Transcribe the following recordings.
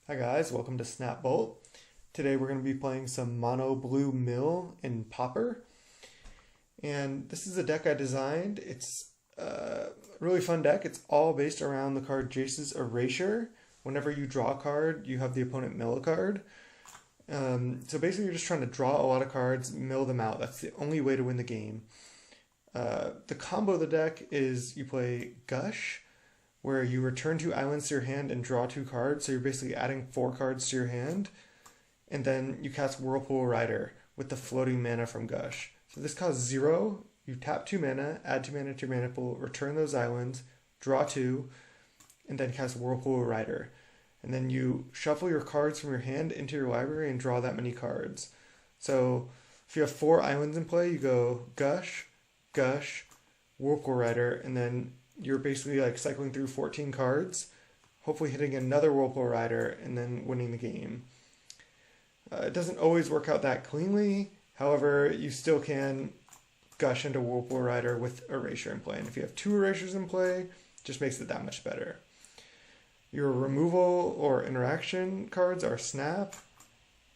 Hi guys, welcome to Snapbolt. Today we're going to be playing some Mono Blue Mill in Pauper. And this is a deck I designed. It's a really fun deck. It's all based around the card Jace's Erasure. Whenever you draw a card, you have the opponent mill a card. So basically you're just trying to draw a lot of cards, mill them out. That's the only way to win the game. The combo of the deck is you play Gush, where you return 2 islands to your hand and draw 2 cards. So you're basically adding 4 cards to your hand. And then you cast Whirlpool Rider with the floating mana from Gush. So this costs 0. You tap 2 mana, add 2 mana to your mana pool, return those islands, draw 2, and then cast Whirlpool Rider. And then you shuffle your cards from your hand into your library and draw that many cards. So if you have 4 islands in play, you go Gush, Gush, Whirlpool Rider, and then you're basically like cycling through 14 cards, hopefully hitting another Whirlpool Rider, and then winning the game. It doesn't always work out that cleanly. However, you still can Gush into Whirlpool Rider with Erasure in play. And if you have 2 Erasures in play, it just makes it that much better. Your removal or interaction cards are Snap,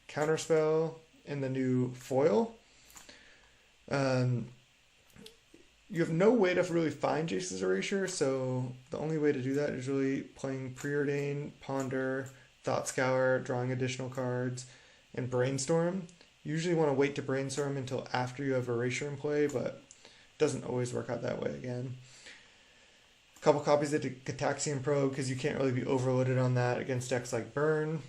Counterspell, and the new Foil. You have no way to really find Jace's Erasure, so the only way to do that is really playing Preordain, Ponder, Thought Scour, drawing additional cards, and Brainstorm. You usually want to wait to Brainstorm until after you have Erasure in play, but it doesn't always work out that way again. A couple copies of the Gitaxian Probe, because you can't really be overloaded on that against decks like Burn.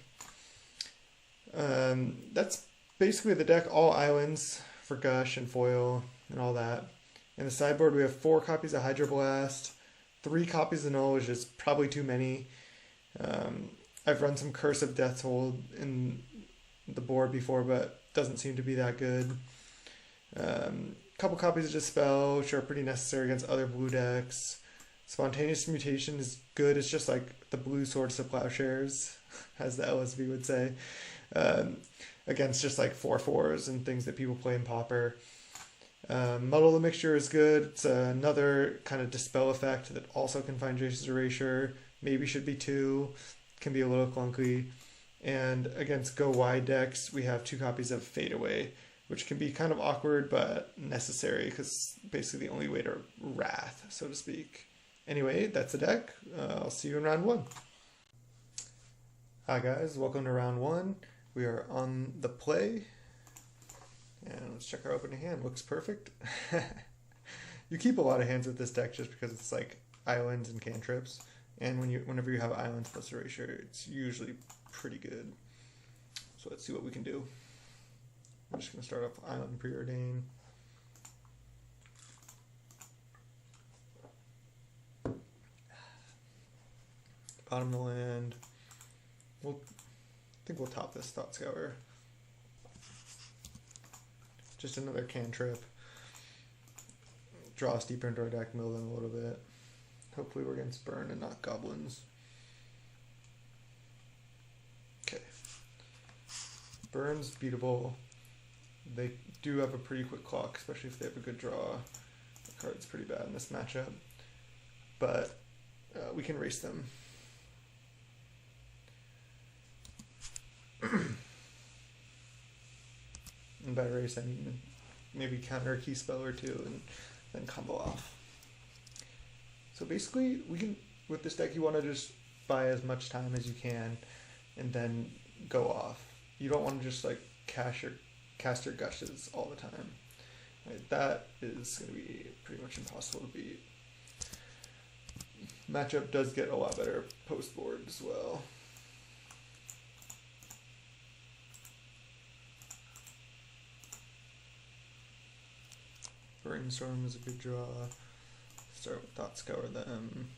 That's basically the deck, all islands for Gush and Foil and all that. In the sideboard, we have 4 copies of Hydroblast, 3 copies of Null, which is probably too many. I've run some Curse of Death's Hold in the board before, but doesn't seem to be that good. Couple copies of Dispel, which are pretty necessary against other blue decks. Spontaneous Mutation is good. It's just like the blue Swords to Plowshares, as the LSV would say, against just like 4/4s and things that people play in Pauper. Muddle the Mixture is good. It's another kind of dispel effect that also can find Jace's Erasure. Maybe should be 2. Can be a little clunky. And against Go Wide decks, we have 2 copies of Fade Away, which can be kind of awkward but necessary because basically the only way to Wrath, so to speak. Anyway, that's the deck. I'll see you in round 1. Hi guys, welcome to round 1. We are on the play. And let's check our opening hand. Looks perfect. You keep a lot of hands with this deck just because it's like islands and cantrips. And whenever you have islands plus Erasure, it's usually pretty good. So let's see what we can do. I'm just going to start off Island Preordain. Bottom of the land. I think we'll top this Thought Scour. Just another cantrip. Draw us deeper into our deck, mill them a little bit. Hopefully we're against Burn and not Goblins. Okay. Burn's beatable. They do have a pretty quick clock, especially if they have a good draw. The card's pretty bad in this matchup. But we can race them. And by race, I mean maybe counter a key spell or 2 and then combo off. So basically, with this deck, you want to just buy as much time as you can and then go off. You don't want to just like cast your Gushes all the time. Right, that is going to be pretty much impossible to beat. Matchup does get a lot better post board as well. Brainstorm is a good draw. Start with Thought Scour them.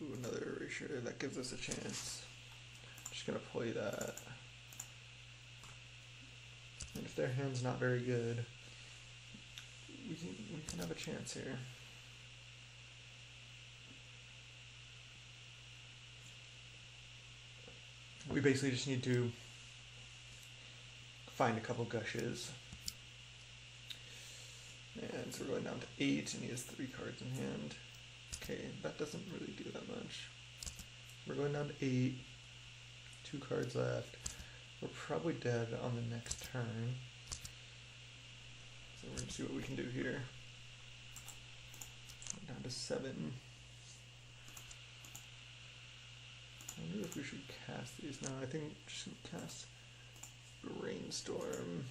Ooh, another Erasure. That gives us a chance. Just gonna play that. And if their hand's not very good, we can have a chance here. We basically just need to find a couple Gushes. And so we're going down to 8, and he has 3 cards in hand. Okay, that doesn't really do that much. We're going down to 8. 2 cards left. We're probably dead on the next turn. So we're going to see what we can do here. Down to 7. I wonder if we should cast these. No, I think we're just going to cast Brainstorm.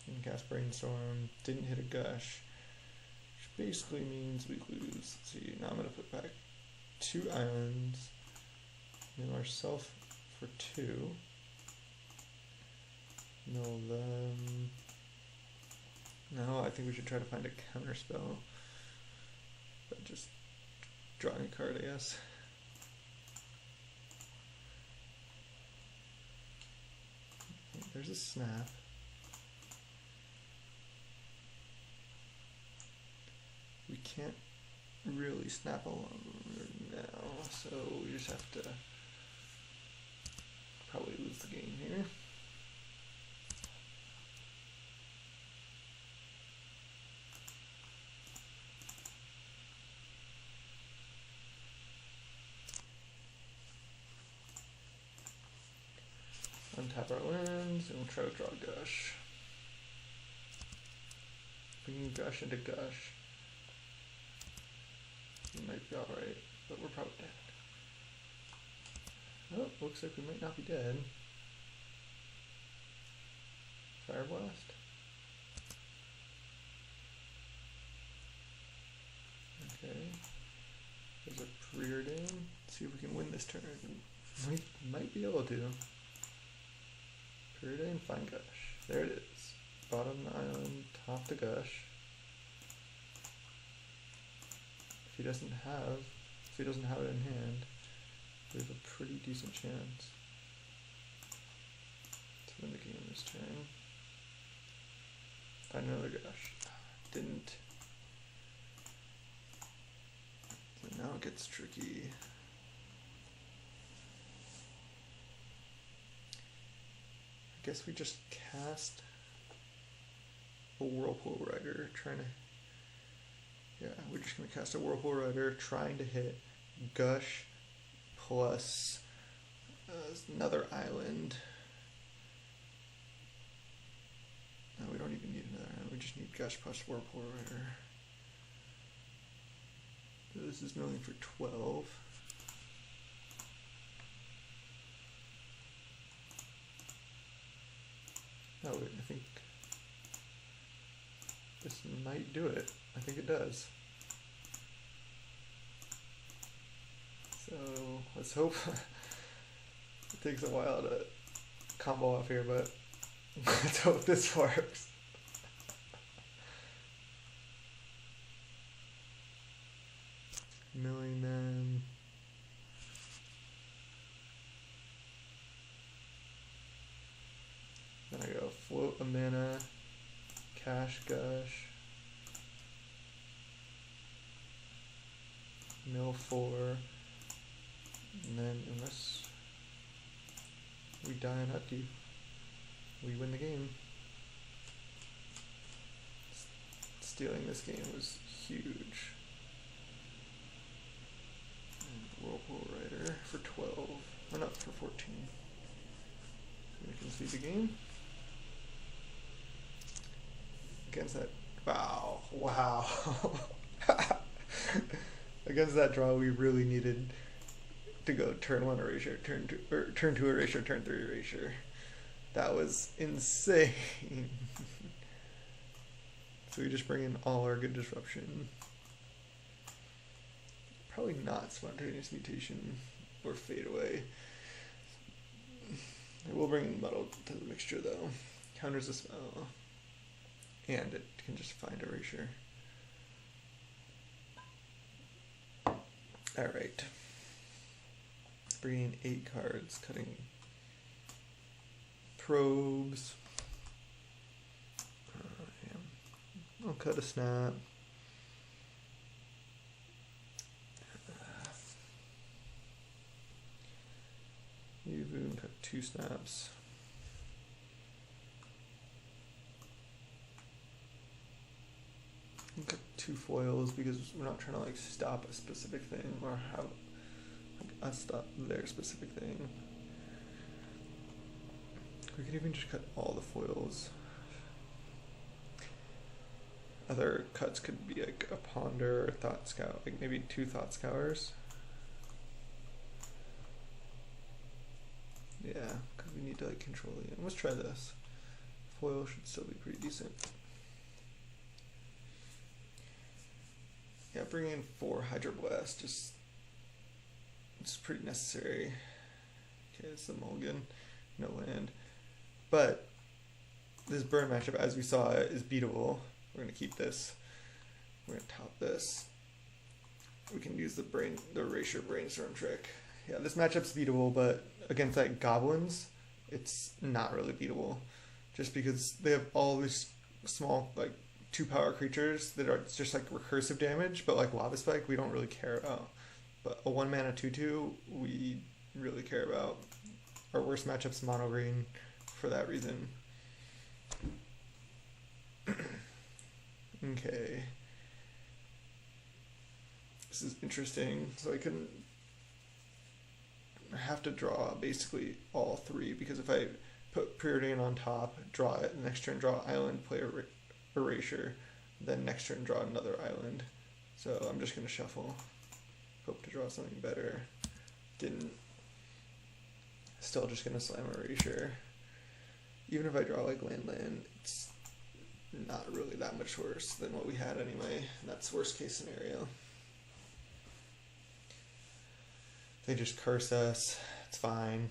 And cast Brainstorm, didn't hit a Gush, which basically means we lose. Let's see, now I'm going to put back 2 islands, mill ourselves for 2, mill them. No, I think we should try to find a counter spell, but just drawing a card, I guess. There's a snap. We can't really snap along now, so we just have to probably lose the game here. Untap our lands, and we'll try to draw Gush. Bringing Gush into Gush. We might be alright, but we're probably dead. Oh, looks like we might not be dead. Fire Blast. Okay. There's a Preordain. Let's see if we can win this turn. We might be able to. Preordain, find Gush. There it is. Bottom island, top to Gush. If he doesn't have it in hand, we have a pretty decent chance to win the game this turn. Find another Gush. Didn't. So now it gets tricky. I guess we just cast a Whirlpool Rider, trying to. Yeah, we're just going to cast a Whirlpool Rider, trying to hit Gush plus another island. No, we don't even need another island, we just need Gush plus Whirlpool Rider. So this is milling for 12. Oh, wait, I think this might do it. I think it does. So let's hope. It takes a while to combo off here, but let's hope this works. Milling them. Then I go float a mana, cash Gush, mill 4, and then unless we die on upkeep, we win the game. Stealing this game was huge. And Whirlpool Rider for 12, or not, for 14. We can see the game. Against that, wow. Against that draw, we really needed to go turn 1 erasure, turn 2 erasure, turn 3 erasure. That was insane. So we just bring in all our good disruption. Probably not spontaneous mutation or fade away. It will bring in muddle to the mixture though. Counters the spell. And it can just find erasure. Alright. Bringing 8 cards, cutting probes. I'll cut a snap. You even cut 2 snaps. Cut 2 foils because we're not trying to like stop a specific thing or have like, us stop their specific thing. We could even just cut all the foils. Other cuts could be like a ponder or thought scout, like maybe 2 thought scours. Yeah, because we need to like control it. Let's try this. Foil should still be pretty decent. Yeah, bring in 4 Hydroblast, just it's pretty necessary. Okay, it's the mulligan, no land. But this burn matchup, as we saw, is beatable. We're gonna keep this. We're gonna top this. We can use the erasure brainstorm trick. Yeah, this matchup's beatable, but against like goblins, it's not really beatable. Just because they have all these small like 2-power creatures that are just like recursive damage, but like Lava Spike we don't really care about. But a 1-mana 2/2 we really care about. Our worst matchup's mono green for that reason. Okay. This is interesting. So I have to draw basically all 3 because if I put Preordain on top, draw it, next turn draw island, play erasure, then next turn draw another island. So I'm just gonna shuffle. Hope to draw something better. Didn't. Still just gonna slam erasure. Even if I draw like land, it's not really that much worse than what we had anyway. That's worst case scenario. They just curse us, it's fine.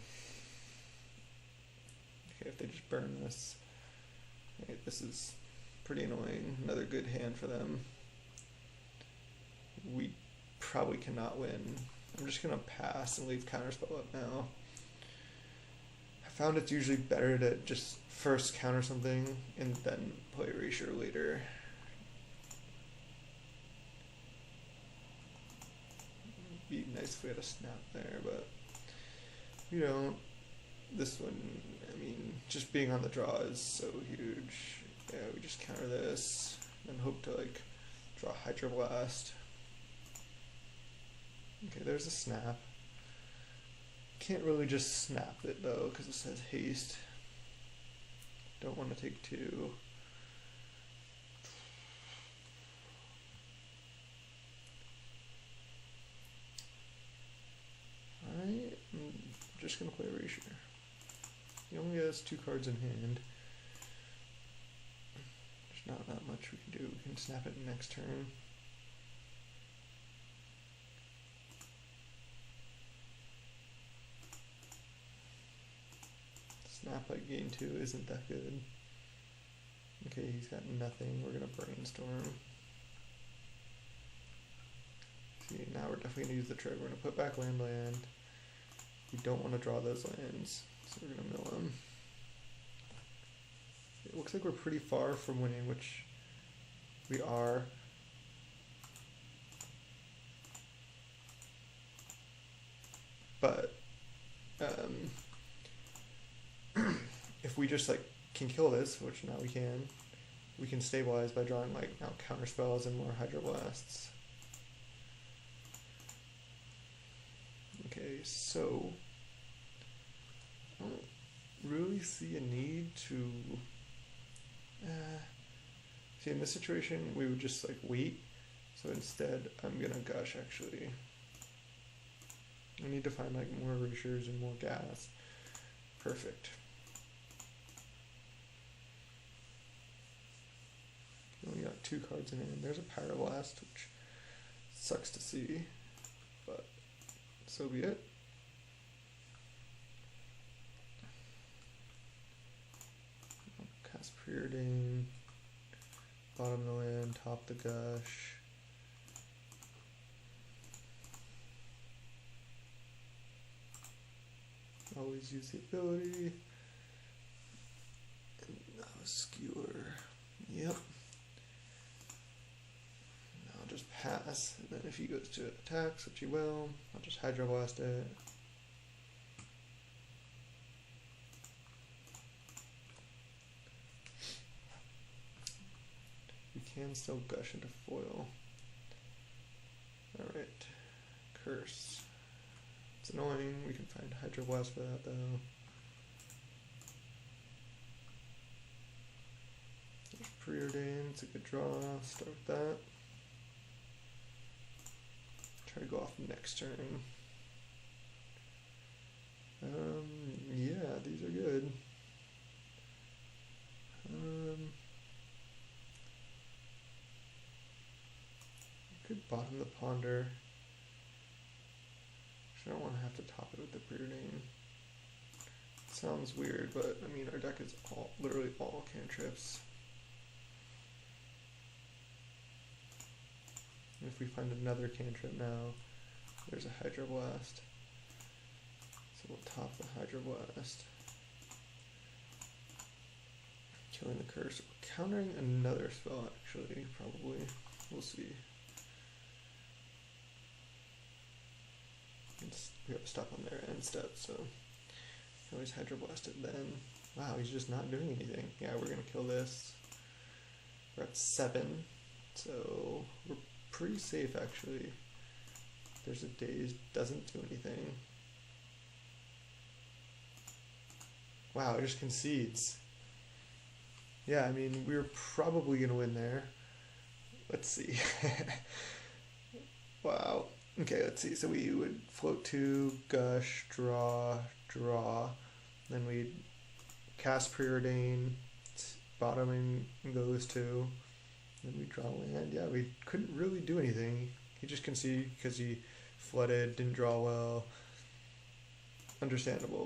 Okay, if they just burn this. Okay, this is pretty annoying. Another good hand for them. We probably cannot win. I'm just gonna pass and leave counterspell up now. I found it's usually better to just first counter something and then play erasure later. It'd be nice if we had a snap there, but we don't. This one, I mean, just being on the draw is so huge. Yeah, we just counter this and hope to like draw Hydroblast. Okay, there's a snap. Can't really just snap it though because it says haste. Don't want to take 2. I'm just gonna play erasure. He only has 2 cards in hand. There's not that much we can do. We can snap it next turn. Snap like gain 2 isn't that good. Okay, he's got nothing. We're gonna brainstorm. See, now we're definitely gonna use the trick. We're gonna put back land. We don't want to draw those lands, so we're gonna mill them. It looks like we're pretty far from winning, which we are. But if we just like can kill this, which now we can stabilize by drawing like now counter spells and more Hydroblasts. Okay, so I don't really see a need to see in this situation we would just like wait. So instead I'm gonna Gush actually. I need to find like more erasures and more gas. Perfect. We got 2 cards in hand. There's a Pyroblast, which sucks to see, but so be it. Cast Preordain, bottom the land, top the Gush. Always use the ability. And now Skewer. Yep. Now I'll just pass, and then if he goes to attacks, which he will, I'll just Hydroblast it. We can still gush into foil. Alright. Curse. It's annoying. We can find Hydro Blast for that though. There's Preordain. It's a good draw. Start with that. Try to go off next turn. Yeah, these are good. Could bottom the Ponder. I don't want to have to top it with the Preordain. Sounds weird, but I mean our deck is literally all cantrips. And if we find another cantrip now, there's a Hydro Blast. So we'll top the Hydro Blast. Killing the curse. We're countering another spell actually, probably. We'll see. We have to stop on their end step, so always Hydro Blast it then. Wow, he's just not doing anything. Yeah, we're gonna kill this. We're at 7, so we're pretty safe actually. There's a Daze, doesn't do anything. Wow, it just concedes. Yeah, I mean, we're probably gonna win there. Let's see. Wow. Okay, let's see. So we would float 2, Gush, draw, then we'd cast Preordain, bottoming those 2, then we draw land. Yeah, we couldn't really do anything. He just conceded because he flooded, didn't draw well. Understandable.